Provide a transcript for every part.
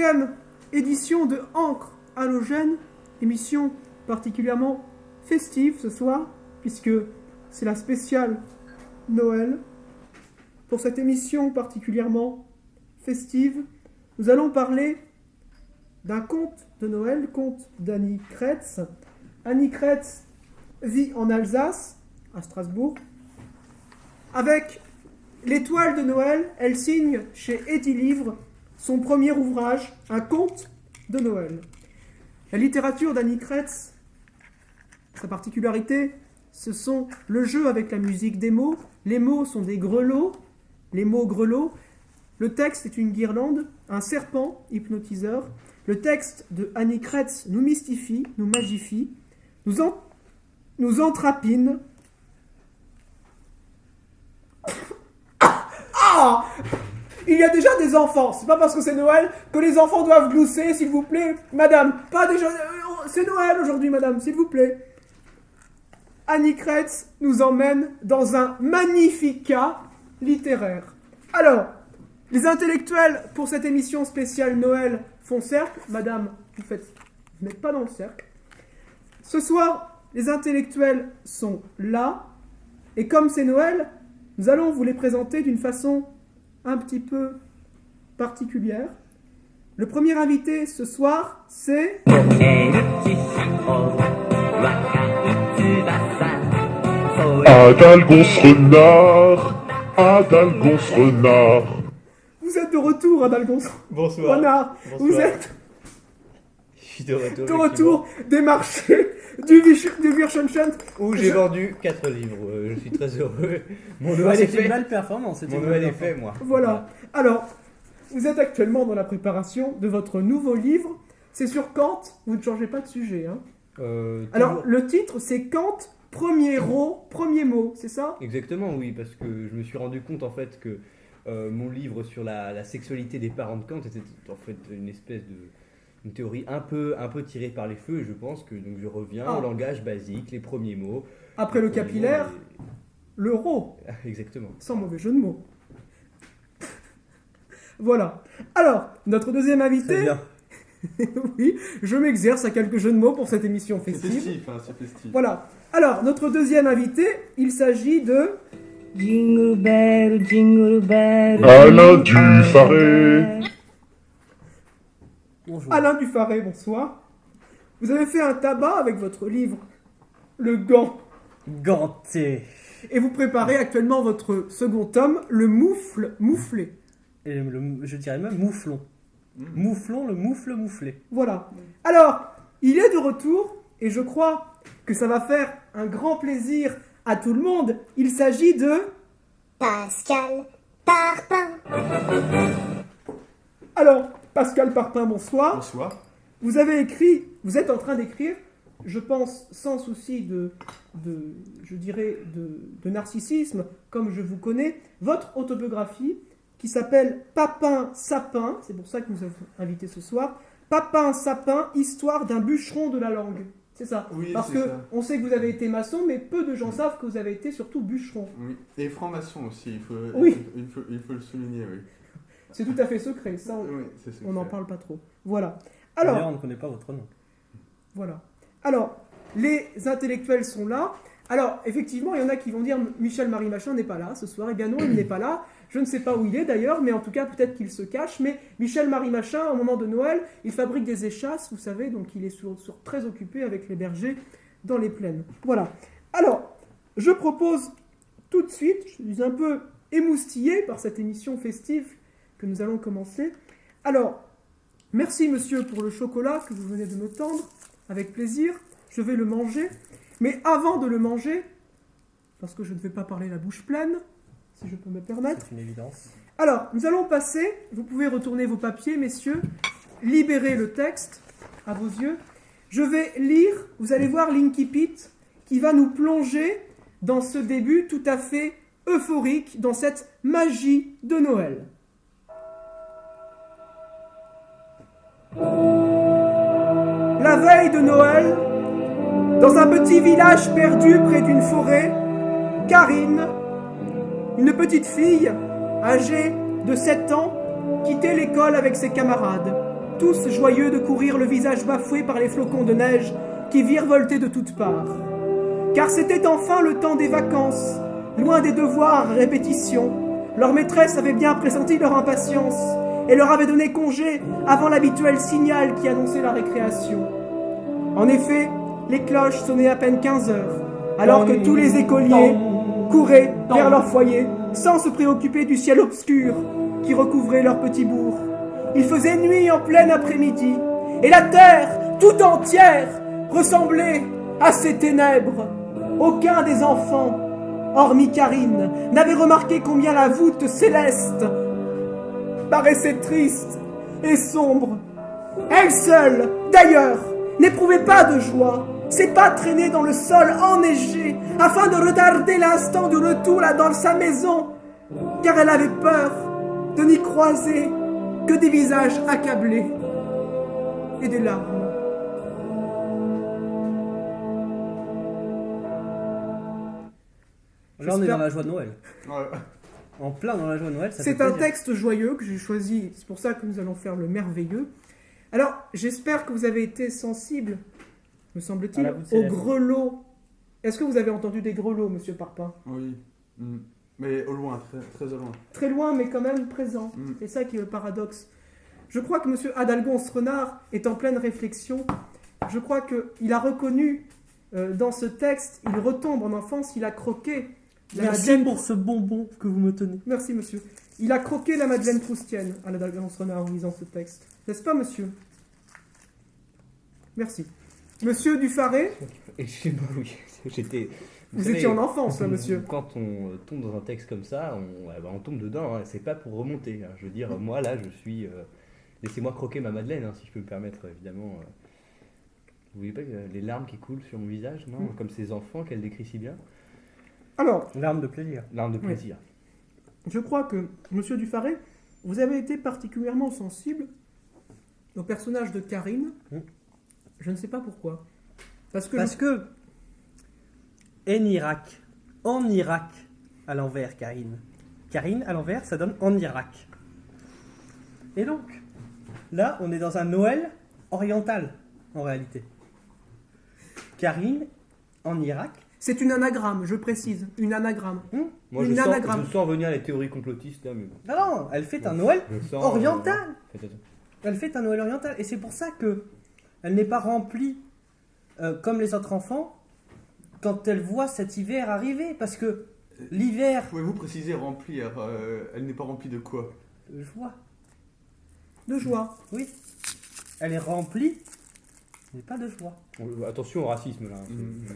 deuxième édition de Encre Halogène, émission particulièrement festive ce soir, puisque c'est la spéciale Noël. Pour cette émission particulièrement festive, nous allons parler d'un conte de Noël, conte d'Annie Kretz. Annie Kretz vit en Alsace, à Strasbourg. Avec l'étoile de Noël, elle signe chez Edilivre son premier ouvrage, un conte de Noël. La littérature d'Annie Kretz, sa particularité, ce sont le jeu avec la musique des mots. Les mots sont des grelots, les mots grelots. Le texte est une guirlande, un serpent hypnotiseur. Le texte de Annie Kretz nous mystifie, nous magifie, nous entrapine. Ah! Il y a déjà des enfants. C'est pas parce que c'est Noël que les enfants doivent glousser, s'il vous plaît. Madame, pas déjà... C'est Noël aujourd'hui, madame, s'il vous plaît. Annie Kretz nous emmène dans un magnificat littéraire. Alors, les intellectuels pour cette émission spéciale Noël font cercle. Madame, vous n'êtes pas dans le cercle. Ce soir, les intellectuels sont là. Et comme c'est Noël, nous allons vous les présenter d'une façon un petit peu particulière. Le premier invité ce soir, c'est... Adalgons Renard, Adalgons Renard. Vous êtes de retour, Adalgons Bonsoir. Renard. Bonsoir. Vous êtes Je suis de retour. de retour des marchés du Wirschenstein. Où j'ai vendu 4 livres. Je suis très heureux. Mon Noël est C'était une fait. belle performance. Mon Noël est fait, moi. Voilà. Alors, vous êtes actuellement dans la préparation de votre nouveau livre. C'est sur Kant. Vous ne changez pas de sujet. Hein. Alors, le titre, c'est Kant, premier mot, c'est ça? Exactement, oui, parce que je me suis rendu compte en fait que mon livre sur la sexualité des parents de Kant était en fait une espèce de une théorie un peu tirée par les feux, et je pense que donc je reviens au langage basique, les premiers mots. Après le capillaire, l'euro. Exactement. Sans mauvais jeu de mots. Voilà. Alors, notre deuxième invité... Très bien. Oui, je m'exerce à quelques jeux de mots pour cette émission festive. C'est festif, hein, c'est festif. Voilà. Alors, notre deuxième invité, il s'agit de... Jingle bell, jingle bell. Alain Dufaré. Bonjour. Alain Dufaré, bonsoir. Vous avez fait un tabac avec votre livre, Le Gant. Ganté. Et vous préparez actuellement votre second tome, Le Mouflé. Et je dirais même mouflon. Mouflon, le moufle mouflé. Voilà. Alors, il est de retour, et je crois que ça va faire un grand plaisir à tout le monde. Il s'agit de... Pascal Parpin. Alors, Pascal Parpin, bonsoir. Bonsoir. Vous êtes en train d'écrire, je pense, sans souci de narcissisme, comme je vous connais, votre autobiographie qui s'appelle Papin Sapin, c'est pour ça que nous avons invité ce soir, Papin Sapin, histoire d'un bûcheron de la langue. C'est ça. Oui, parce c'est que ça. on sait que vous avez été maçon, mais peu de gens savent que vous avez été surtout bûcheron. Oui. Et franc-maçon aussi, il faut le souligner, oui. C'est tout à fait secret, ça, Oui, c'est secret. on n'en parle pas trop. Voilà. D'ailleurs, Alors, on ne connaît pas votre nom. voilà. Alors, les intellectuels sont là. Alors, effectivement, il y en a qui vont dire Michel-Marie Machin n'est pas là ce soir. Eh bien non, il n'est pas là. Je ne sais pas où il est d'ailleurs, mais en tout cas, peut-être qu'il se cache. Mais Michel-Marie Machin, au moment de Noël, il fabrique des échasses, vous savez, donc il est très occupé avec les bergers dans les plaines. Voilà. Alors, je propose tout de suite, je suis un peu émoustillé par cette émission festive que nous allons commencer. Alors, merci monsieur pour le chocolat que vous venez de me tendre, avec plaisir. Je vais le manger. Mais avant de le manger, parce que je ne vais pas parler la bouche pleine, si je peux me permettre. C'est une évidence. Alors, nous allons passer, vous pouvez retourner vos papiers, messieurs, libérer le texte à vos yeux. Je vais lire, vous allez voir l'incipit qui va nous plonger dans ce début tout à fait euphorique, dans cette magie de Noël. La veille de Noël, dans un petit village perdu près d'une forêt, Karine, une petite fille âgée de 7 ans, quittait l'école avec ses camarades. tous joyeux de courir le visage bafoué par les flocons de neige qui virevoltaient de toutes parts. Car c'était enfin le temps des vacances, loin des devoirs à répétition. Leur maîtresse avait bien pressenti leur impatience et leur avait donné congé avant l'habituel signal qui annonçait la récréation. En effet, les cloches sonnaient à peine 15 heures, alors que tous les écoliers couraient vers leur foyer sans se préoccuper du ciel obscur qui recouvrait leur petit bourg. Il faisait nuit en plein après-midi, et la terre tout entière ressemblait à ces ténèbres. Aucun des enfants, hormis Karine, n'avait remarqué combien la voûte céleste paraissait triste et sombre. Elle seule, d'ailleurs, n'éprouvait pas de joie. Ses pas traînaient dans le sol enneigé afin de retarder l'instant du retour là dans sa maison, car elle avait peur de n'y croiser que des visages accablés et des larmes. Là, on est dans la joie de Noël. Ouais. En plein dans la joie de Noël, ça fait C'est un plaisir. texte joyeux que j'ai choisi, c'est pour ça que nous allons faire le merveilleux. Alors, j'espère que vous avez été sensible, me À semble-t-il, la voûte aux céleste. grelots. Est-ce que vous avez entendu des grelots, monsieur Parpin? Oui. Mais au loin, très, très au loin. Très loin, mais quand même présent. Mm. C'est ça qui est le paradoxe. Je crois que monsieur Adalgonce Renard est en pleine réflexion. Je crois qu'il a reconnu dans ce texte, il retombe en enfance, il a croqué la Merci Madeleine. pour ce bonbon que vous me tenez. Merci, monsieur. Il a croqué la Madeleine Proustienne à Adalgonce Renard en lisant ce texte. N'est-ce pas, monsieur? Merci. Monsieur Dufaré, Excusez-moi, oui. J'étais. vous savez, étiez en enfance, là, monsieur. Quand on tombe dans un texte comme ça, on tombe dedans. Hein. C'est pas pour remonter. Hein. Je veux dire, moi là, je suis. Laissez-moi croquer ma Madeleine, hein, si je peux me permettre, évidemment. Vous voyez pas les larmes qui coulent sur mon visage, non? Comme ces enfants qu'elle décrit si bien. Alors, Larme de plaisir. Larmes de Oui. plaisir. je crois que, monsieur Dufaré, vous avez été particulièrement sensible au personnage de Karine. Mm. Je ne sais pas pourquoi. Parce que Parce que en Irak, à l'envers, Karine. Karine, à l'envers, ça donne en Irak. Et donc, là, on est dans un Noël oriental, en réalité. Karine, en Irak. c'est une anagramme, je précise. Une anagramme. Moi, Une anagramme. je sens venir les théories complotistes là, mais bon. Non, elle fait un Noël Je sens, oriental. faites attention. Elle fait un Noël oriental. Et c'est pour ça que elle n'est pas remplie comme les autres enfants quand elle voit cet hiver arriver. Parce que l'hiver, Pouvez-vous préciser remplir elle n'est pas remplie de quoi? de joie, De joie. oui. Elle est remplie, mais pas de joie. Attention au racisme là.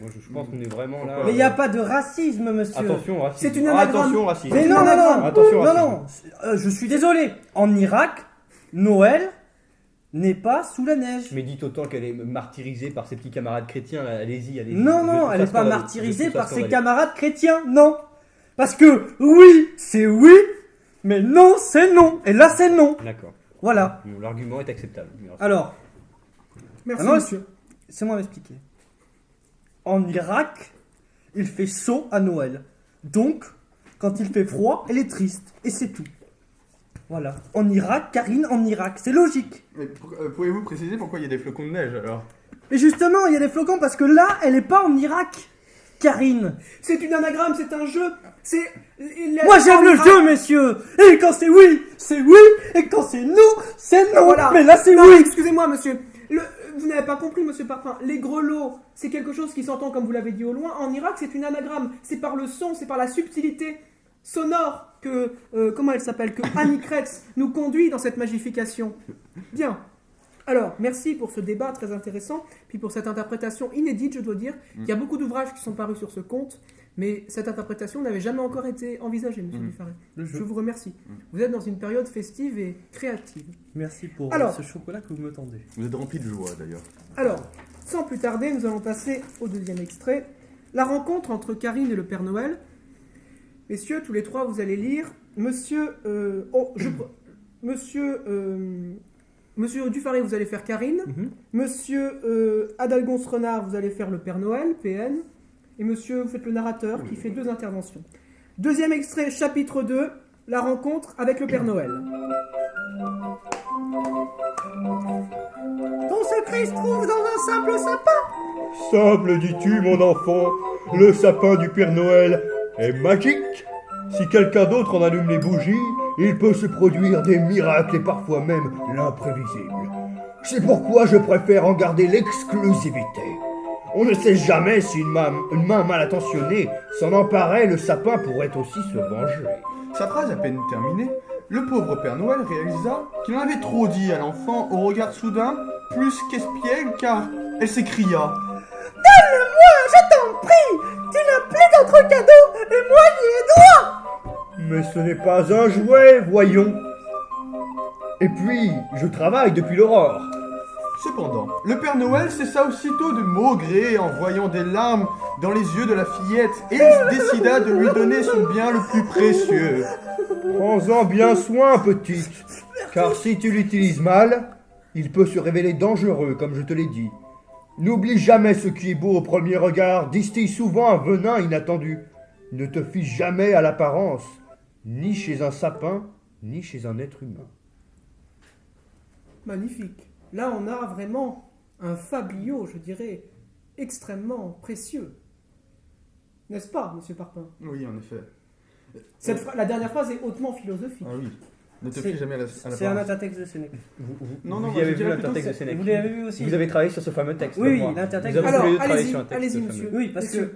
Moi, je pense qu'on est vraiment là. Pourquoi Mais il n'y a pas de racisme, monsieur. Attention au racisme. C'est une anagramme. Attention au racisme. Mais non, non, non, Attention au non, racisme. non. Je suis désolé. En Irak, Noël n'est pas sous la neige. Mais dites autant qu'elle est martyrisée par ses petits camarades chrétiens. Là. Allez-y, allez-y. Non, Je non, trouve elle ça n'est pas scandaleux. martyrisée Je trouve ça par ses scandaleux. camarades chrétiens, non. Parce que oui, c'est oui, mais non, c'est non. Et là, c'est non. D'accord. Voilà. Bon, l'argument est acceptable. Merci. Alors, Merci, Ah non, monsieur. c'est moi m'expliquer. En Irak, il fait chaud à Noël. Donc, quand il fait froid, elle est triste. Et c'est tout. Voilà. En Irak, Karine, en Irak. C'est logique. Mais pouvez-vous préciser pourquoi il y a des flocons de neige alors? Mais justement, il y a des flocons parce que là, elle n'est pas en Irak. Karine. C'est une anagramme, c'est un jeu. C'est. Moi, j'aime le jeu, messieurs. Et quand c'est oui, c'est oui. Et quand c'est non, c'est non. Voilà. Mais là, c'est Non, oui. excusez-moi, monsieur. Vous n'avez pas compris, monsieur Parfum. Les grelots, c'est quelque chose qui s'entend, comme vous l'avez dit, au loin. En Irak, c'est une anagramme. C'est par le son, c'est par la subtilité sonore que. Comment elle s'appelle? Que Annie Kretz nous conduit dans cette magification. Bien. Alors, merci pour ce débat très intéressant, puis pour cette interprétation inédite, je dois dire. Il y a beaucoup d'ouvrages qui sont parus sur ce conte, mais cette interprétation n'avait jamais encore été envisagée, monsieur Dufaré. Je vous remercie. Vous êtes dans une période festive et créative. Merci pour Alors. ce chocolat que vous me tendez. Vous êtes rempli de joie d'ailleurs. Alors, sans plus tarder, nous allons passer au deuxième extrait. La rencontre entre Karine et le Père Noël. Messieurs, tous les trois, vous allez lire. Monsieur Dufaré, vous allez faire Karine. Monsieur Adalgonce Renard, vous allez faire le Père Noël, PN. Et monsieur, vous faites le narrateur qui fait 2 interventions. Deuxième extrait, chapitre 2, la rencontre avec le Père Noël. secret se trouve dans un simple sapin. Simple, dis-tu, mon enfant, le sapin du Père Noël est magique. Si quelqu'un d'autre en allume les bougies, il peut se produire des miracles et parfois même l'imprévisible. C'est pourquoi je préfère en garder l'exclusivité. On ne sait jamais si une main mal intentionnée s'en emparait, le sapin pourrait aussi se venger. Sa phrase à peine terminée, le pauvre Père Noël réalisa qu'il en avait trop dit à l'enfant au regard soudain, plus qu'espiègle, car elle s'écria. Donne-le-moi, je t'en prie. Tu n'as plus d'autre cadeau et moi j'y ai droit. Mais ce n'est pas un jouet, voyons. Et puis, je travaille depuis l'aurore. Cependant, le Père Noël cessa aussitôt de maugréer en voyant des larmes dans les yeux de la fillette et il décida de lui donner son bien le plus précieux. Prends-en bien soin, petite, car si tu l'utilises mal, il peut se révéler dangereux, comme je te l'ai dit. N'oublie jamais ce qui est beau au premier regard, distille souvent un venin inattendu. Ne te fie jamais à l'apparence, ni chez un sapin, ni chez un être humain. Magnifique. Là, on a vraiment un fabliau, je dirais, extrêmement précieux. N'est-ce pas, monsieur Parpin? Oui, en effet. La dernière phrase est hautement philosophique. Ah oui. Ne te fie jamais à la C'est un intertexte de Sénèque. Vous y avez vu l'intertexte de Sénèque. Vous l'avez vu aussi. Vous avez travaillé sur ce fameux texte. Oui, comme moi. l'intertexte. Nous avons Alors, tous les deux travaillé allez-y, sur un texte allez-y, fameux. monsieur. Oui, parce Monsieur.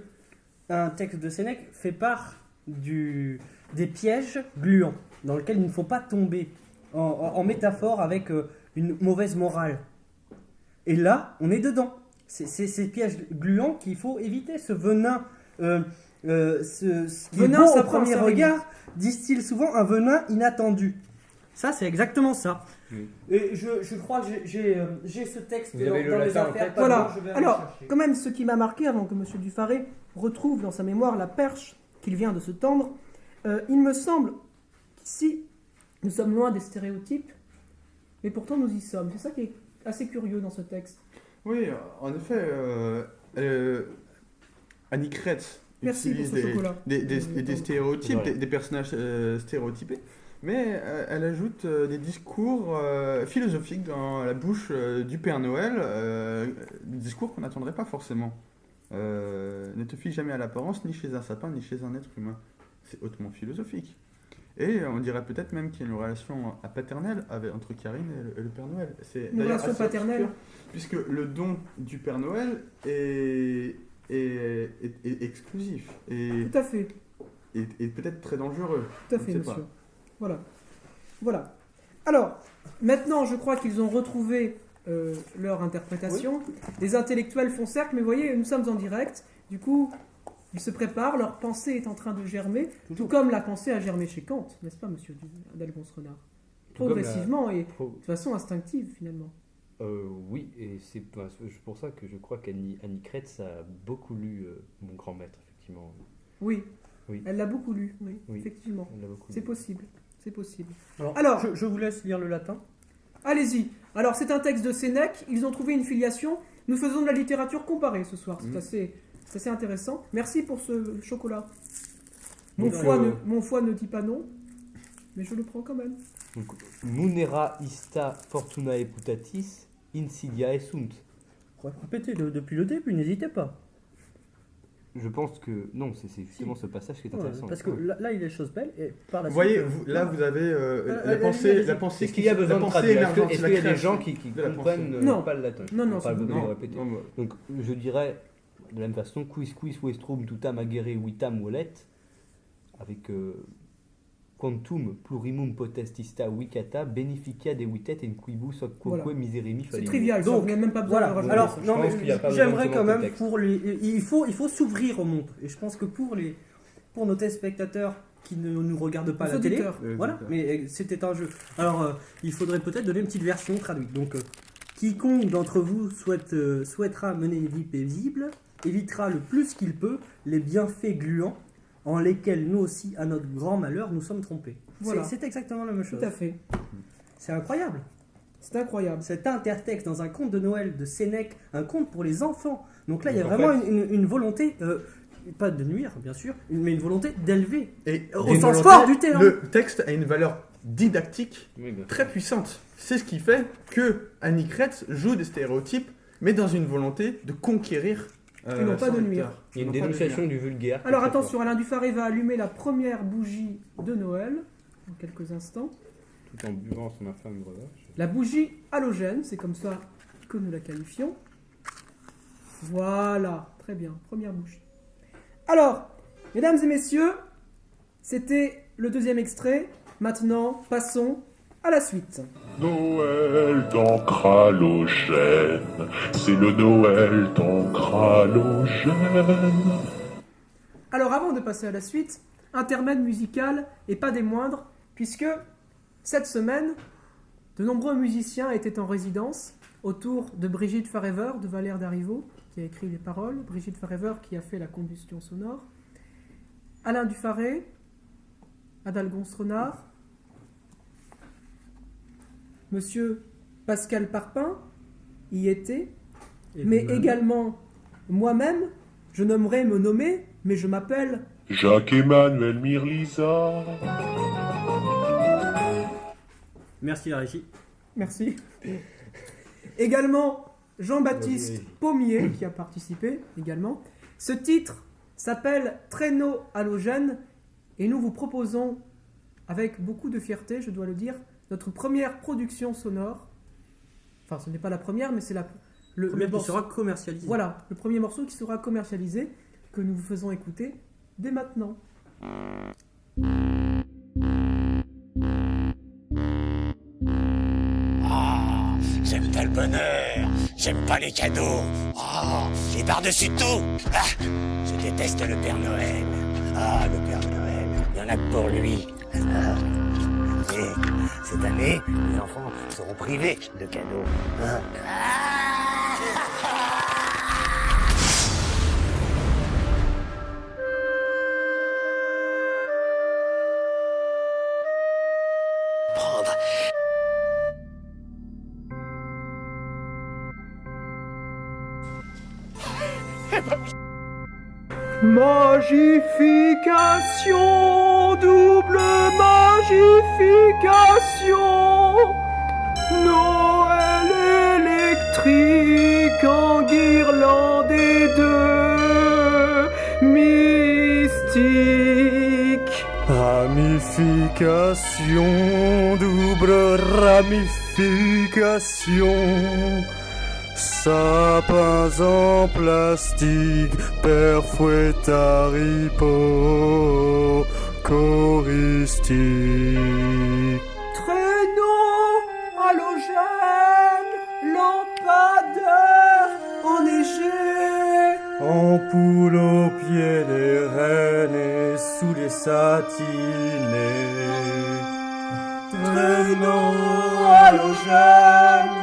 que un texte de Sénèque fait part des pièges gluants dans lesquels il ne faut pas tomber en métaphore avec une mauvaise morale. Et là, on est dedans. C'est ces pièges gluants qu'il faut éviter. Ce venin, ce qui est Venin, beau ça au prend premier sa regard, distille souvent un venin inattendu. Ça, c'est exactement ça. Oui. Et je crois que j'ai ce texte Vous avez le dans les latin en affaires. tête pas Voilà. loin, je vais aller Alors, chercher. quand même, ce qui m'a marqué avant que monsieur Dufaré retrouve dans sa mémoire la perche qu'il vient de se tendre, il me semble qu'ici, nous sommes loin des stéréotypes, mais pourtant nous y sommes. C'est ça qui est assez curieux dans ce texte. Oui, en effet, Annie Kretz Merci utilise pour ce chocolat. des stéréotypes, Voilà. des personnages stéréotypés, mais elle ajoute des discours philosophiques dans la bouche du Père Noël, des discours qu'on n'attendrait pas forcément. Ne te fie jamais à l'apparence, ni chez un sapin, ni chez un être humain. C'est hautement philosophique. Et on dirait peut-être même qu'il y a une relation paternelle entre Karine et le Père Noël. C'est Une d'ailleurs relation assez paternelle. obscur, puisque le don du Père Noël est exclusif et Tout à fait, peut-être très dangereux. tout à Je fait, sais monsieur. pas. Voilà. Voilà. Alors, maintenant, je crois qu'ils ont retrouvé leur interprétation. Les intellectuels font cercle, mais vous voyez, nous sommes en direct. Du coup, ils se préparent, leur pensée est en train de germer, tout comme la pensée a germé chez Kant, n'est-ce pas, monsieur Delgonce-Renard? Tout comme Progressivement et Pro- de façon instinctive, finalement. Oui, et c'est pour ça que je crois qu'Annie Kretz a beaucoup lu Mon grand maître, effectivement. Oui. Oui. Elle l'a beaucoup lu, oui, Oui. effectivement. Elle l'a beaucoup C'est lu. possible, c'est possible. Alors, je vous laisse lire le latin. Allez-y. Alors, c'est un texte de Sénèque. Ils ont trouvé une filiation. Nous faisons de la littérature comparée ce soir. C'est assez intéressant. Merci pour ce chocolat. Mon Donc, foie ne dit pas non, mais je le prends quand même. Donc, Munera ista fortunae putatis insidiae sunt. Répétez depuis le début, n'hésitez pas. Je pense que non, c'est justement ce passage qui est Ouais, intéressant. parce que là, il est chose belle, et par la Vous voyez, suite, là vous avez la allez-y, pensée, allez-y. la pensée. Est-ce qu'il y a besoin de la pensée traduire? émergente, Est-ce la qu'il y a des création gens qui de la comprennent pensée. Non. pas le latin? Non, non, Pas c'est besoin de bon. répéter. Non, bah, Donc je dirais de la même façon, quis vestrum tutam agere vitam volet, avec quantum plurimum potestista vicata beneficia de vitet in quibus hoc quoque Voilà. miserimi C'est fallimus. trivial, ça, Donc, vous n'avez même pas besoin voilà. de rajouter Alors, ça. Je non, pense mais qu'il y a pas besoin j'aimerais de quand commenter même le texte. pour les, il faut s'ouvrir au monde. Et je pense que pour nos téléspectateurs qui ne nous regardent pas à Aux la télé, auditeurs. voilà. Mais c'était un jeu. Alors, il faudrait peut-être donner une petite version traduite. Donc, quiconque d'entre vous souhaitera mener une vie paisible évitera le plus qu'il peut les bienfaits gluants en lesquels nous aussi, à notre grand malheur, nous sommes trompés. Voilà. C'est exactement la même chose. Tout à fait. C'est incroyable. C'est incroyable. Cet intertexte dans un conte de Noël de Sénèque, un conte pour les enfants. Donc là, il y a Donc, en vraiment fait- une volonté, pas de nuire, bien sûr, mais une volonté d'élever. Et Au d'une sens volonté, fort du terme. Le texte a une valeur didactique Oui, bien sûr. très puissante. C'est ce qui fait que Annie Kretz joue des stéréotypes, mais dans une volonté de conquérir. Et non pas son de lecteur. nuire. Il y a une Non pas de dénonciation nuire. du vulgaire. Alors très attention, Alain Dufaré va allumer la première bougie de Noël dans quelques instants. fort, tout en buvant son infâme breuvage. La bougie halogène, c'est comme ça que nous la qualifions. Voilà, très bien, première bougie. Alors, mesdames et messieurs, c'était le deuxième extrait. Maintenant, passons à la suite. Noël d'encre halogène, c'est le Noël d'encre halogène. Alors avant de passer à la suite, intermède musical et pas des moindres, puisque cette semaine, de nombreux musiciens étaient en résidence autour de Brigitte Forever, de Valère Darivo, qui a écrit les paroles, Brigitte Forever qui a fait la combustion sonore, Alain Dufaré, Adalgonce Renard, Monsieur Pascal Parpin y était, Et mais vous-même. également moi-même, je n'aimerais me nommer, mais je m'appelle Jacques-Emmanuel Mirliza. Merci la régie. Merci. Également Jean-Baptiste Pommier qui a participé également. Ce titre s'appelle Traîneau halogène et nous vous proposons avec beaucoup de fierté, je dois le dire, notre première production sonore. Enfin, ce n'est pas la première, mais c'est le Première qui morceau- sera commercialisée. Voilà, le premier morceau qui sera commercialisé, que nous vous faisons écouter dès maintenant. J'aime pas le bonheur, j'aime pas les cadeaux. Et par-dessus tout, je déteste le Père Noël. Le Père Noël, il y en a que pour lui. Et cette année, les enfants seront privés de cadeaux. Prendre. Magification, double magification, Noël électrique en guirlande et de mystique. Ramification, double ramification. Sapins en plastique, père fouettaripo, choristique. Traîneau halogène, lampadaire enneigé. Ampoule aux pieds des reines et sous les satinés. Traîneau halogène,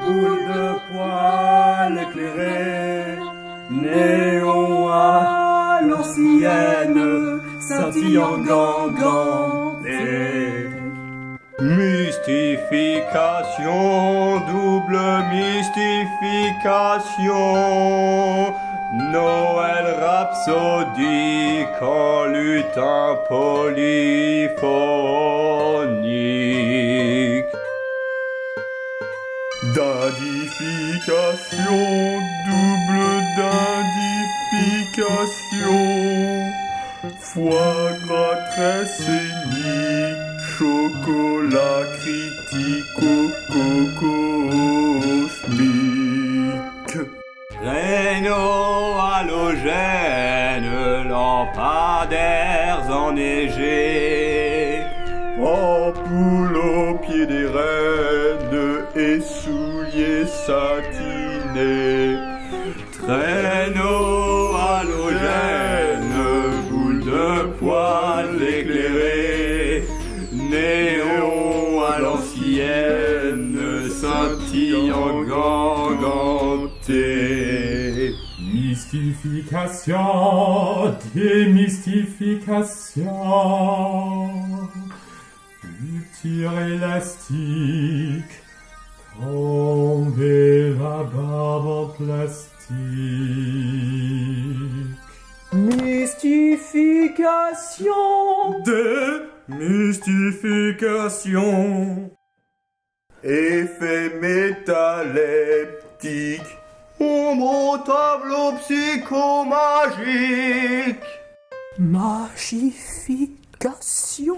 boule de poêle éclairée, néon à l'ancienne, scintillant ganganté. Mystification, double mystification, Noël rhapsodique en lutin polyphonique. Dindification, double dindification, foie gras très scénique, chocolat critico-cosmique. Traîneau halogène, lampadaires enneigés, ampoule au pied des reines et souliers satinés. Traîneau halogène, boule de poêle éclairée, néon à l'ancienne, scintillant ganganté. Mystification, démystification, rupture élastique, tomber la barbe en plastique. Mystification, Mystification. Effet métaleptique. Mon tableau psychomagique. Magification.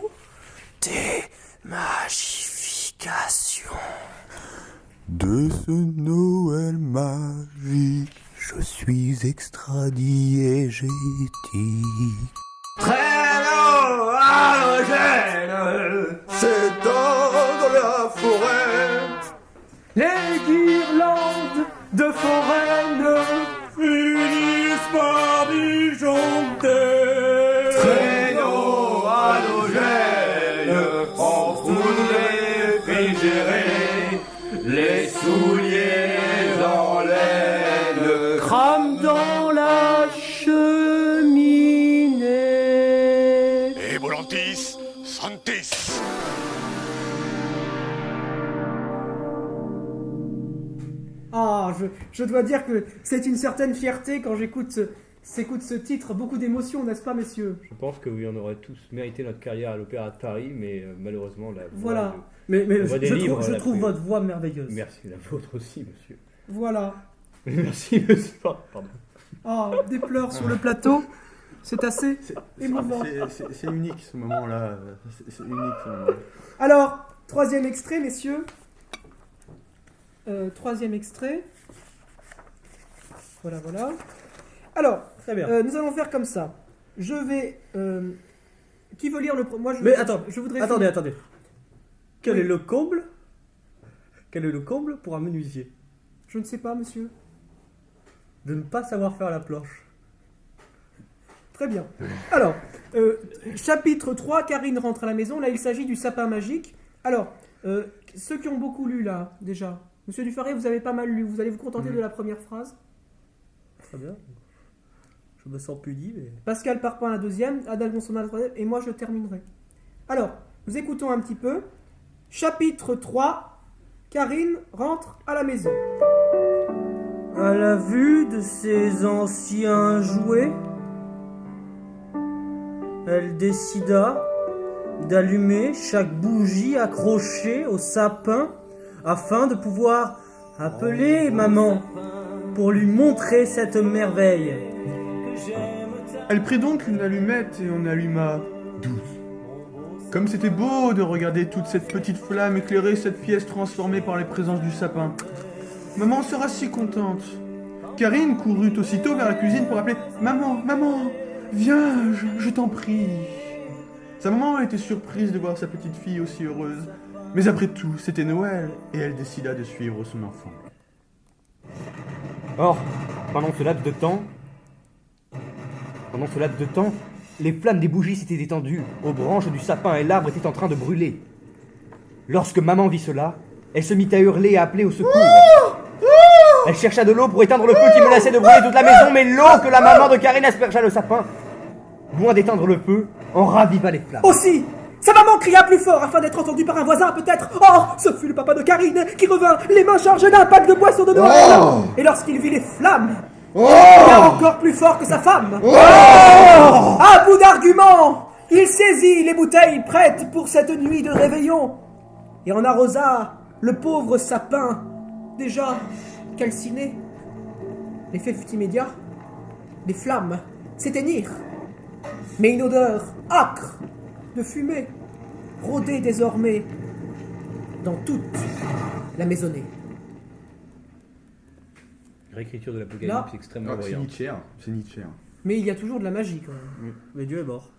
Démagification. De ce Noël magique, je suis extradiégétique. Traîneau halogène, c'est dans la forêt. Les guirlandes de foraines Finissent par disjoncter. Traîneau halogène, en foule réfrigérée, les souliers en laine crament dans la cheminée. Et volantis, santis. Ah, je dois dire que c'est une certaine fierté quand j'écoute ce titre, beaucoup d'émotions, n'est-ce pas, messieurs? Je pense que oui, on aurait tous mérité notre carrière à l'Opéra de Paris, mais malheureusement, la voix Voilà. Mais la voix des livres, je la trouve plus- votre voix merveilleuse. Merci, la vôtre aussi, monsieur. Voilà. Merci, monsieur. Pardon. Ah, des pleurs sur le plateau, c'est assez émouvant. C'est unique ce moment-là. C'est unique ce moment. Alors, troisième extrait, messieurs. Troisième extrait. Voilà, voilà. Alors, Très bien. nous allons faire comme ça. Je vais... qui veut lire le... Moi, Mais attends, je voudrais... attendez. Quel Oui. est le comble pour un menuisier? Je ne sais pas, monsieur. De ne pas savoir faire la planche. Très bien. Alors, chapitre 3, Karine rentre à la maison. Là, il s'agit du sapin magique. Alors, ceux qui ont beaucoup lu, là, déjà. Monsieur Dufarret, vous avez pas mal lu. Vous allez vous contenter de la première phrase. Très bien. Je me sens puni, mais... Pascal Parpin la deuxième, Adalfonson la troisième, et moi je terminerai. Alors, nous écoutons un petit peu. Chapitre 3, Karine rentre à la maison. À la vue de ces anciens jouets, elle décida d'allumer chaque bougie accrochée au sapin afin de pouvoir appeler maman pour lui montrer cette merveille. Elle prit donc une allumette et en alluma 12. Comme c'était beau de regarder toute cette petite flamme éclairer cette pièce transformée par les présences du sapin. Maman sera si contente. Karine courut aussitôt vers la cuisine pour appeler « Maman, maman, viens, je t'en prie ». Sa maman était surprise de voir sa petite fille aussi heureuse. Mais après tout, c'était Noël et elle décida de suivre son enfant. Or, pendant ce laps de temps, les flammes des bougies s'étaient étendues aux branches du sapin et l'arbre était en train de brûler. Lorsque maman vit cela, elle se mit à hurler et à appeler au secours. Elle chercha de l'eau pour éteindre le feu qui menaçait de brûler toute la maison, mais l'eau que la maman de Karine aspergea le sapin, loin d'éteindre le feu, en raviva les flammes. Aussi, sa maman cria plus fort afin d'être entendue par un voisin peut-être. Oh, ce fut le papa de Karine qui revint, les mains chargées d'un pack de boissons de Noël. Et lorsqu'il vit les flammes, il cria encore plus fort que sa femme. À bout d'arguments, il saisit les bouteilles prêtes pour cette nuit de réveillon et en arrosa le pauvre sapin déjà calciné. L'effet fut immédiat. Les flammes s'éteignirent, mais une odeur âcre de fumée rôdait désormais dans toute la maisonnée. Réécriture de Là- l'Apocalypse extrêmement C'est voyante. Nietzsche, c'est Nietzsche. Mais il y a toujours de la magie quand même. Mais Dieu est mort.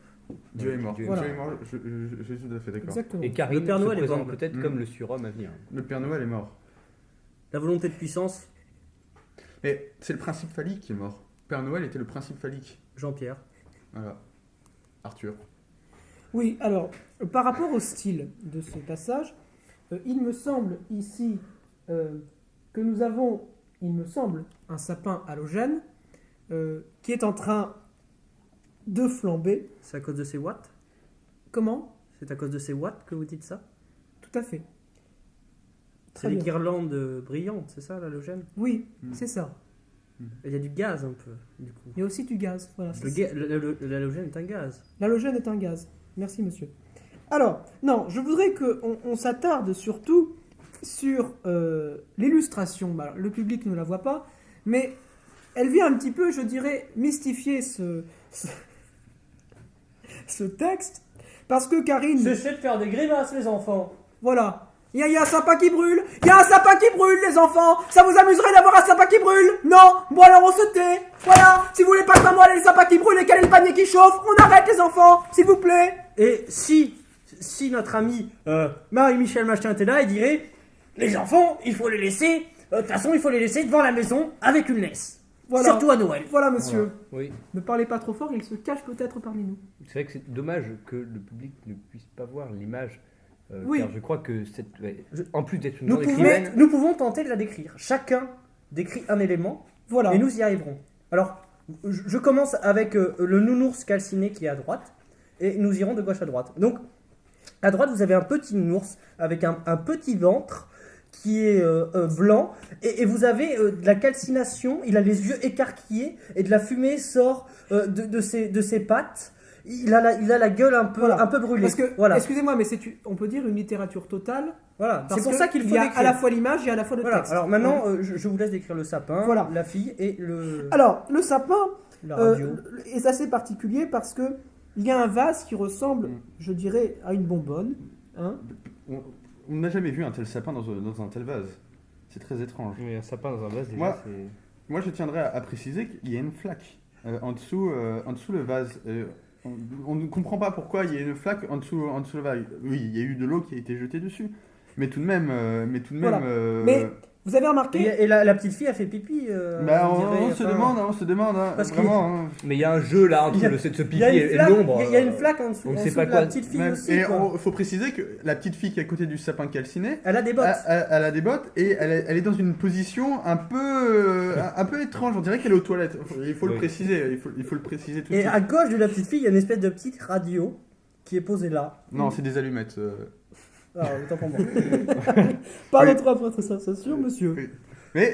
Dieu est mort. Dieu est mort. Dieu est mort, je suis tout à fait d'accord. Exactement. Et Karine Le Père Noël se est présente mort. peut-être comme le surhomme à venir. Le Père Noël est mort. La volonté de puissance, Mais c'est le principe phallique qui est mort. Père Noël était le principe phallique. Jean-Pierre. Voilà. Arthur. Oui, alors, par rapport au style de ce passage, il me semble ici que nous avons, il me semble, un sapin halogène qui est en train de flamber. C'est à cause de ces watts? Comment? C'est à cause de ces watts que vous dites ça? Tout à fait. C'est Très les bien. guirlandes brillantes, c'est ça l'halogène? Oui, c'est ça. Il y a du gaz un peu, du coup. Il y a aussi du gaz. Voilà, c'est ça. L'halogène est un gaz. L'halogène est un gaz. Merci, monsieur. Alors, non, je voudrais qu'on s'attarde surtout sur l'illustration. Bah, le public ne la voit pas, mais elle vient un petit peu, je dirais, mystifier ce texte, parce que Karine... Cessez de faire des grimaces, les enfants. Voilà. Il y a un sapin qui brûle. Il y a un sapin qui brûle, les enfants. Ça vous amuserait d'avoir un sapin qui brûle? Non. Bon, alors on se tait. Voilà. Si vous voulez pas que moi les sapins qui brûlent et quel est le panier qui chauffe, on arrête, les enfants, s'il vous plaît. Et si notre ami Marie-Michel Machin était là, il dirait les enfants, il faut les laisser. De toute façon, il faut les laisser devant la maison avec une laisse. Voilà. Surtout à Noël. Voilà, monsieur. Oui. Ne parlez pas trop fort, il se cache peut-être parmi nous. C'est vrai que c'est dommage que le public ne puisse pas voir l'image. Oui. Car je crois que en plus d'être une grande Mais écrivaine, nous pouvons tenter de la décrire. Chacun décrit un élément. Voilà. Et nous y arriverons. Alors, je commence avec le nounours calciné qui est à droite. Et nous irons de gauche à droite. Donc, à droite, vous avez un petit nounours avec un petit ventre qui est blanc. Et vous avez de la calcination. Il a les yeux écarquillés. Et de la fumée sort de ses pattes. Il a la gueule un peu brûlée. Parce que, voilà. excusez-moi, mais on peut dire une littérature totale. Voilà. Parce C'est pour ça qu'il faut y a décrire. à la fois l'image et à la fois le Voilà. texte. Alors maintenant, je vous laisse décrire le sapin, Voilà. la fille et le... Alors, le sapin La radio. est assez particulier parce que il y a un vase qui ressemble, je dirais, à une bonbonne. Hein. On n'a jamais vu un tel sapin dans un tel vase. C'est très étrange. mais un sapin dans un vase, déjà, Moi- c'est... Moi, je tiendrais à préciser qu'il y a une flaque en dessous le vase. On ne comprend pas pourquoi il y a une flaque en dessous le vase. Oui, il y a eu de l'eau qui a été jetée dessus. Mais tout de même... Voilà. Mais vous avez remarqué... Et la petite fille a fait pipi. Bah, on dirait, on se demande, hein, Parce que- vraiment. hein. Mais il y a un jeu là entre Il y a- ce Il pipi y a une et flaque, l'ombre. il y a une flaque en dessous, on ne en sait dessous pas de quoi. la petite fille Même- aussi. et quoi. il faut préciser que la petite fille qui est à côté du sapin calciné, Elle a des bottes. elle a des bottes et elle est dans une position un peu étrange. On dirait qu'elle est aux toilettes. Il faut le Oui. préciser. Il faut le préciser tout de Et suite. à gauche de la petite fille, il y a une espèce de petite radio qui est posée là. Non, c'est des allumettes. Alors, autant pour moi. Pas Oui. votre sensation, monsieur. Oui. Mais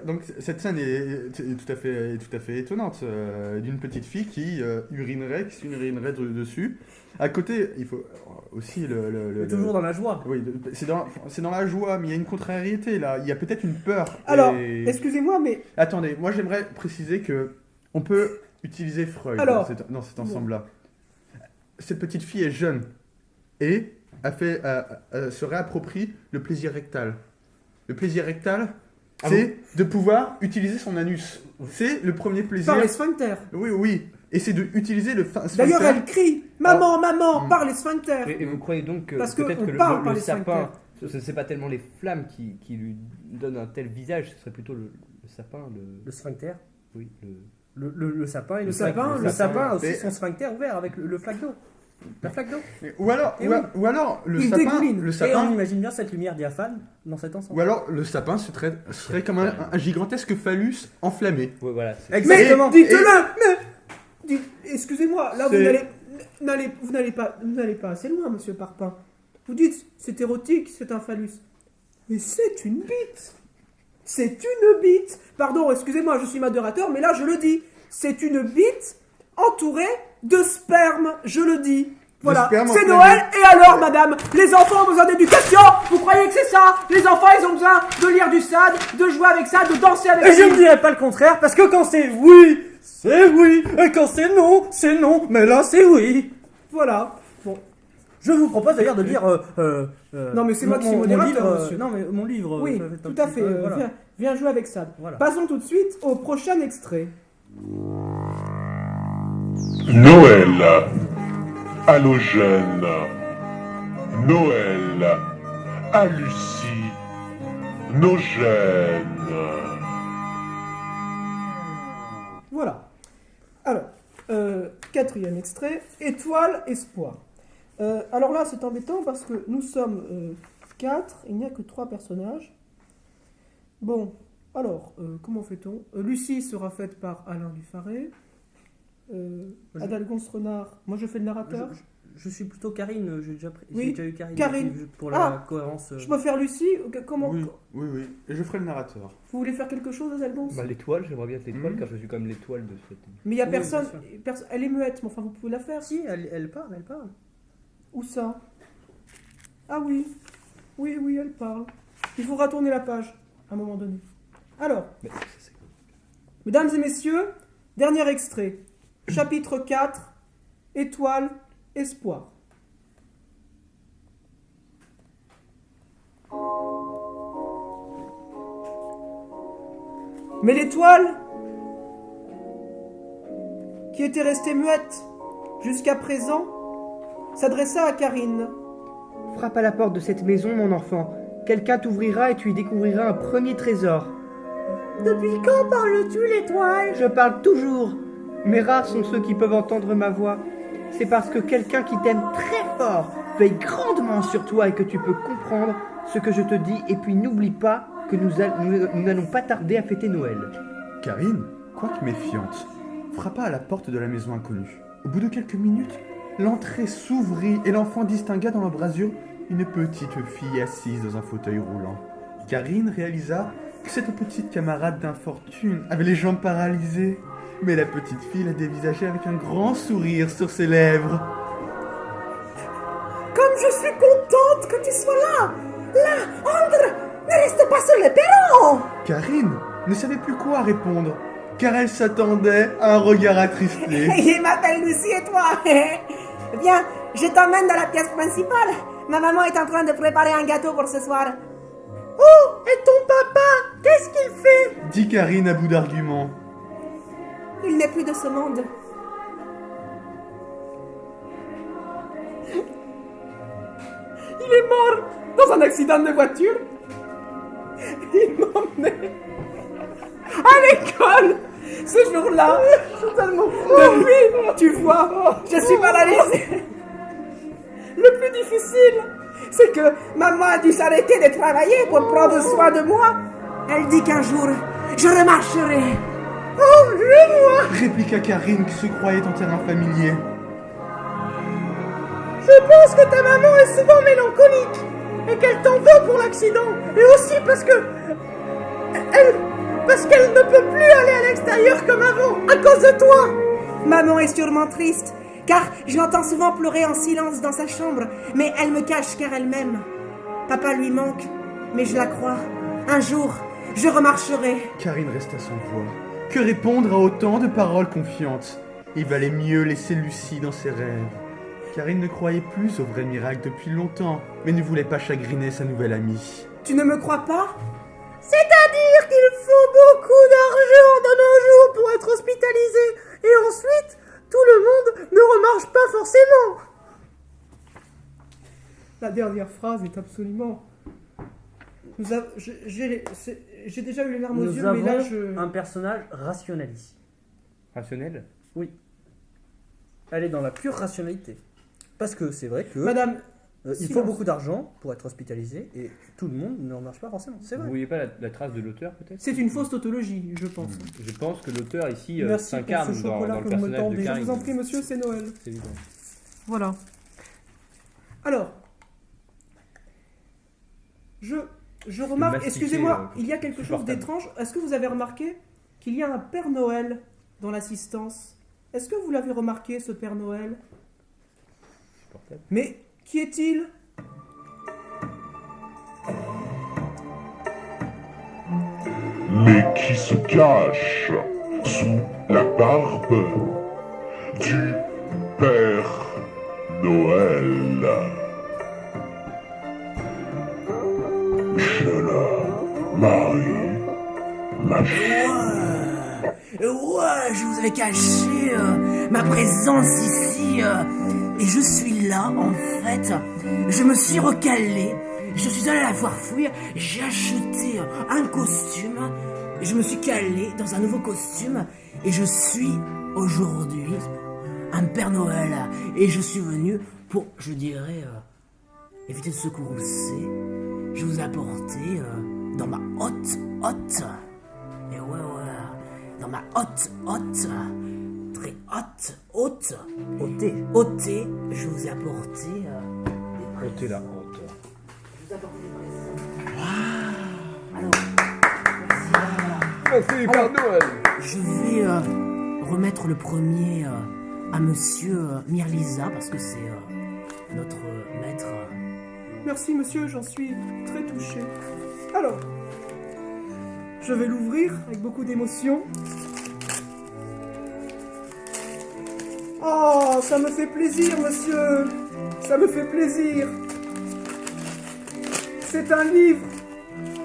donc cette scène est tout à fait étonnante d'une petite fille qui urinerait dessus. À côté, il faut aussi Mais toujours dans la joie. Oui, c'est dans la joie, mais il y a une contrariété là. Il y a peut-être une peur. Alors, Et- excusez-moi, mais Attendez, moi j'aimerais préciser que on peut utiliser Freud Alors, dans cet ensemble-là. Cette petite fille est jeune et se réapproprie le plaisir rectal. Le plaisir rectal, c'est de pouvoir utiliser son anus. C'est le premier plaisir. par les sphincters. Oui. Et c'est d'utiliser le sphincter. D'ailleurs, elle crie « Maman, maman, par les sphincters !» Et vous croyez donc que Parce que peut-être on que parle par le les sapin, c'est pas tellement les flammes qui lui donnent un tel visage, ce serait plutôt le sapin, Le sphincter. oui, Le sapin et Le sapin, le sapin a aussi Mais- son sphincter ouvert avec le flaque d'eau. La flaque d'eau. Ou alors, Et ou alors le Il sapin, dégouline. Et on imagine bien cette lumière diaphane dans cet ensemble. ou alors le sapin serait comme un gigantesque phallus enflammé. ouais, voilà. c'est- Mais Exactement. dites-le excusez-moi, là C'est- vous n'allez pas assez loin, monsieur Parpin. Vous dites c'est érotique, c'est un phallus. Mais c'est une bite. C'est une bite. Pardon, excusez-moi, je suis modérateur, mais là je le dis. C'est une bite entourée de sperme, je le dis. Voilà, sperme c'est enflammé. Noël, et alors madame, les enfants ont besoin d'éducation. Vous croyez que c'est ça? Les enfants, ils ont besoin de lire du Sade, de jouer avec ça, de danser avec Et je lui. ne dirais pas le contraire, parce que quand c'est oui, c'est oui. Et quand c'est non. Mais là, c'est oui. Voilà. Bon, Je vous propose d'ailleurs de lire. Non, mais c'est moi qui suis mon modérateur, livre, monsieur. Non, mais mon livre. oui, faites un tout à petit fait. peu, voilà. Viens jouer avec ça. Voilà. Passons tout de suite au prochain extrait. Noël, halogène. Noël, à Lucie, nos gènes. Voilà. Alors, quatrième extrait, Étoile Espoir. Alors là, c'est embêtant parce que nous sommes 4, il n'y a que 3 personnages. Bon, alors, comment fait-on? Lucie sera faite par Alain Dufaré. Adalgonce Renard, moi je fais le narrateur. Je suis plutôt Karine, j'ai Oui, déjà eu Karine. Karine. Pour la cohérence. Je peux faire Lucie? Comment? Oui. Et je ferai le narrateur. Vous voulez faire quelque chose, Adalgonce? Bah, l'étoile, j'aimerais bien être l'étoile Mhm. car je suis comme l'étoile de cette. Mais il n'y a Oui, personne, bien elle est muette, mais enfin vous pouvez la faire. Si, elle parle. Où ça? Ah oui. Oui, elle parle. Il faudra tourner la page, à un moment donné. Alors, mesdames et messieurs, dernier extrait. Chapitre 4, Étoile, Espoir. Mais l'étoile, qui était restée muette jusqu'à présent, s'adressa à Karine. Frappe à la porte de cette maison, mon enfant. Quelqu'un t'ouvrira et tu y découvriras un premier trésor. Depuis quand parles-tu, l'étoile? Je parle toujours, mais rares sont ceux qui peuvent entendre ma voix. C'est parce que quelqu'un qui t'aime très fort veille grandement sur toi et que tu peux comprendre ce que je te dis. Et puis n'oublie pas que nous n'allons pas tarder à fêter Noël. Karine, quoique méfiante, frappa à la porte de la maison inconnue. Au bout de quelques minutes, l'entrée s'ouvrit et l'enfant distingua dans l'embrasure une petite fille assise dans un fauteuil roulant. Karine réalisa que cette petite camarade d'infortune avait les jambes paralysées, mais la petite fille la dévisageait avec un grand sourire sur ses lèvres. Comme je suis contente que tu sois là! Là, Andre, ne reste pas sur le perron! Karine ne savait plus quoi répondre, car elle s'attendait à un regard attristé. Il m'appelle Lucie et toi. Viens, je t'emmène dans la pièce principale. Ma maman est en train de préparer un gâteau pour ce soir. Oh, et ton papa, qu'est-ce qu'il fait? Dit Karine à bout d'arguments. Il n'est plus de ce monde. Il est mort dans un accident de voiture. Il m'emmenait à l'école ce jour-là. Depuis, tu vois, je suis paralysée. Le plus difficile, c'est que maman a dû s'arrêter de travailler pour prendre soin de moi. Elle dit qu'un jour, je remarcherai. Oh, je vois, répliqua Karine qui se croyait en terrain familier. Je pense que ta maman est souvent mélancolique et qu'elle t'en veut pour l'accident. Et aussi parce que... Parce qu'elle ne peut plus aller à l'extérieur comme avant, à cause de toi. Maman est sûrement triste, car je l'entends souvent pleurer en silence dans sa chambre, mais elle me cache car elle m'aime. Papa lui manque, mais je la crois. Un jour, je remarcherai. Karine resta sans voix. Que répondre à autant de paroles confiantes? Il valait mieux laisser Lucie dans ses rêves. Karine ne croyait plus au vrai miracle depuis longtemps, mais ne voulait pas chagriner sa nouvelle amie. Tu ne me crois pas? C'est-à-dire qu'il faut beaucoup d'argent de nos jours pour être hospitalisé, et ensuite, tout le monde ne remarche pas forcément. La dernière phrase est absolument... J'ai déjà eu les larmes aux Nous yeux, mais là avons un personnage rationaliste. Rationnel? Oui. Elle est dans la pure rationalité. Parce que c'est vrai que... Madame... il faut beaucoup d'argent pour être hospitalisé et tout le monde ne remarche pas forcément. C'est Vous vrai. voyez pas la trace de l'auteur peut-être? C'est une fausse tautologie, je pense. Je pense que l'auteur ici Merci s'incarne pour ce dans chocolat le que vous me personnage de tendez. Je Karine. vous en prie, monsieur, c'est Noël. C'est évident. Voilà. Alors, je remarque, mastiquer, excusez-moi, il y a quelque chose supportable. d'étrange. Est-ce que vous avez remarqué qu'il y a un Père Noël dans l'assistance? Est-ce que vous l'avez remarqué, ce Père Noël? Supportable. Mais qui est-il? Mais qui se cache sous la barbe du Père Noël? Je la marie, ma Ouais, je vous avais caché ma présence ici. Et je suis là, en fait. Je me suis recalé. Je suis allé à la foire fouille. J'ai acheté un costume. Et je me suis calé dans un nouveau costume. Et je suis aujourd'hui un Père Noël. Et je suis venu pour, je dirais, éviter de se courser. Je vous ai apporté dans ma hotte. Et ouais. Dans ma hotte, très haute, ôtée, je vous ai apporté Ôtez la honte. Je vous ai apporté des présents. Alors, Merci, Père Noël. je vais remettre le premier à Monsieur Mirliza, parce que c'est notre maître Merci monsieur, j'en suis très touché. Alors, je vais l'ouvrir avec beaucoup d'émotion. Oh, ça me fait plaisir, monsieur. Ça me fait plaisir. C'est un livre.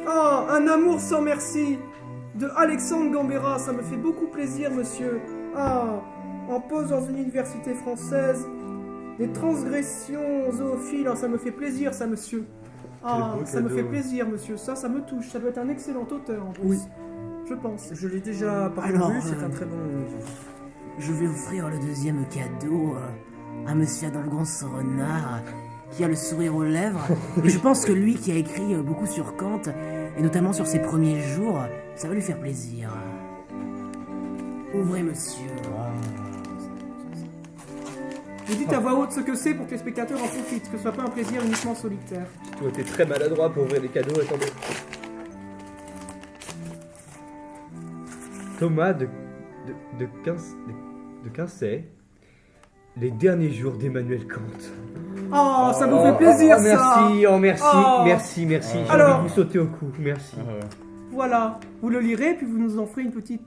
Oh, Un amour sans merci. De Alexandre Gambetta. Ça me fait beaucoup plaisir, monsieur. Ah, en pose dans une université française. Des transgressions zoophiles. Ah, ça me fait plaisir, ça, monsieur. Ah, ça me fait plaisir, monsieur. Ça me touche. Ça doit être un excellent auteur, en plus. Oui. Je pense. Je l'ai déjà Alors, parcouru, c'est un très bon... Je vais offrir le deuxième cadeau à monsieur Adolgance Renard, qui a le sourire aux lèvres. Et je pense que lui, qui a écrit beaucoup sur Kant, et notamment sur ses premiers jours, ça va lui faire plaisir. Ouvrez, monsieur. Vous dites à voix haute ce que c'est pour que les spectateurs en profitent, que ce soit pas un plaisir uniquement solitaire. Tu as été très maladroit pour ouvrir les cadeaux, attendez. Thomas de Quincey, les derniers jours d'Emmanuel Kant. Oh, ça vous fait plaisir, ça. Merci, merci, Oh. merci. J'ai Alors- envie de vous sauter au cou, merci. Voilà, vous le lirez, puis vous nous en ferez une petit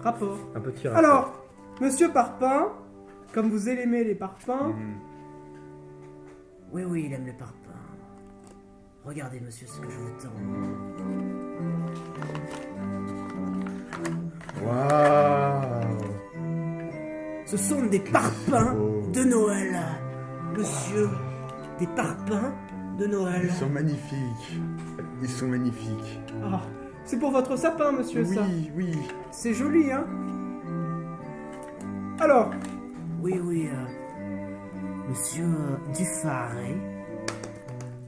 rapport. Un petit rapport. Alors, monsieur Parpin, comme vous aimez les parpaings, Oui, il aime les parpaings. Regardez, monsieur, ce que je vous tends. Waouh. Ce sont des parpaings de Noël. Monsieur, des parpaings de Noël. Ils sont magnifiques. Ils sont magnifiques. ah, c'est pour votre sapin, monsieur, ça. Oui. C'est joli, hein. Alors, Oui, monsieur Dufaré,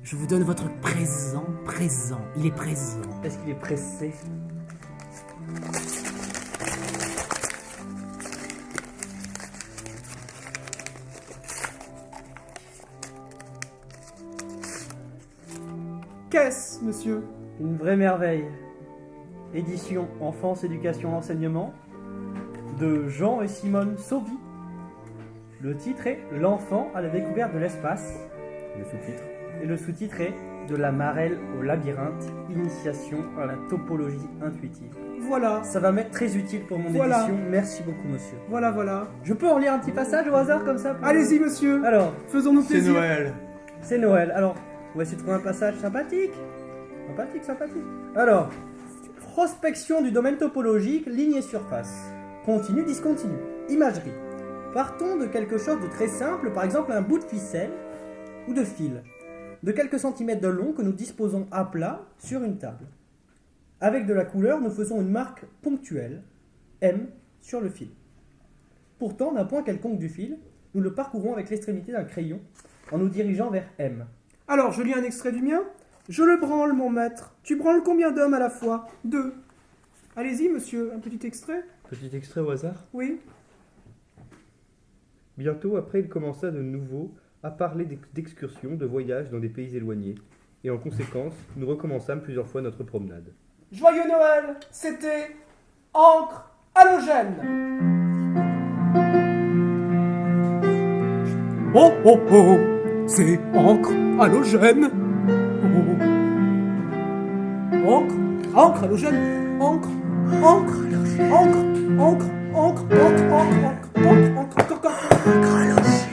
je vous donne votre présent. Il est présent. Est-ce qu'il est pressé? qu'est-ce, monsieur? Une vraie merveille. Édition Enfance, Éducation, Enseignement de Jean et Simone Sauvy. Le titre est L'enfant à la découverte de l'espace. Le sous-titre. Et le sous-titre est De la marelle au labyrinthe, initiation à la topologie intuitive. Voilà, Ça va m'être très utile pour mon Voilà. édition. Merci beaucoup, monsieur. voilà. Je peux en lire un petit passage au hasard comme ça pour- Allez-y, monsieur. Alors, Faisons-nous C'est plaisir. Noël. c'est Noël. Alors, on va essayer de trouver un passage sympathique. Sympathique. Alors, prospection du domaine topologique, ligne et surface. Continue, discontinue. Imagerie. Partons de quelque chose de très simple, par exemple un bout de ficelle ou de fil, de quelques centimètres de long que nous disposons à plat sur une table. Avec de la couleur, nous faisons une marque ponctuelle, M, sur le fil. Pourtant, d'un point quelconque du fil, nous le parcourons avec l'extrémité d'un crayon en nous dirigeant vers M. Alors, je lis un extrait du mien. Je le branle, mon maître. Tu branles combien d'hommes à la fois? 2. Allez-y, monsieur, un petit extrait. Petit extrait au hasard. Oui. Bientôt après, il commença de nouveau à parler d'excursions, de voyages dans des pays éloignés. Et en conséquence, nous recommençâmes plusieurs fois notre promenade. Joyeux Noël, c'était Encre Halogène. Oh, c'est Encre Halogène. Encre Halogène. Encre halogène.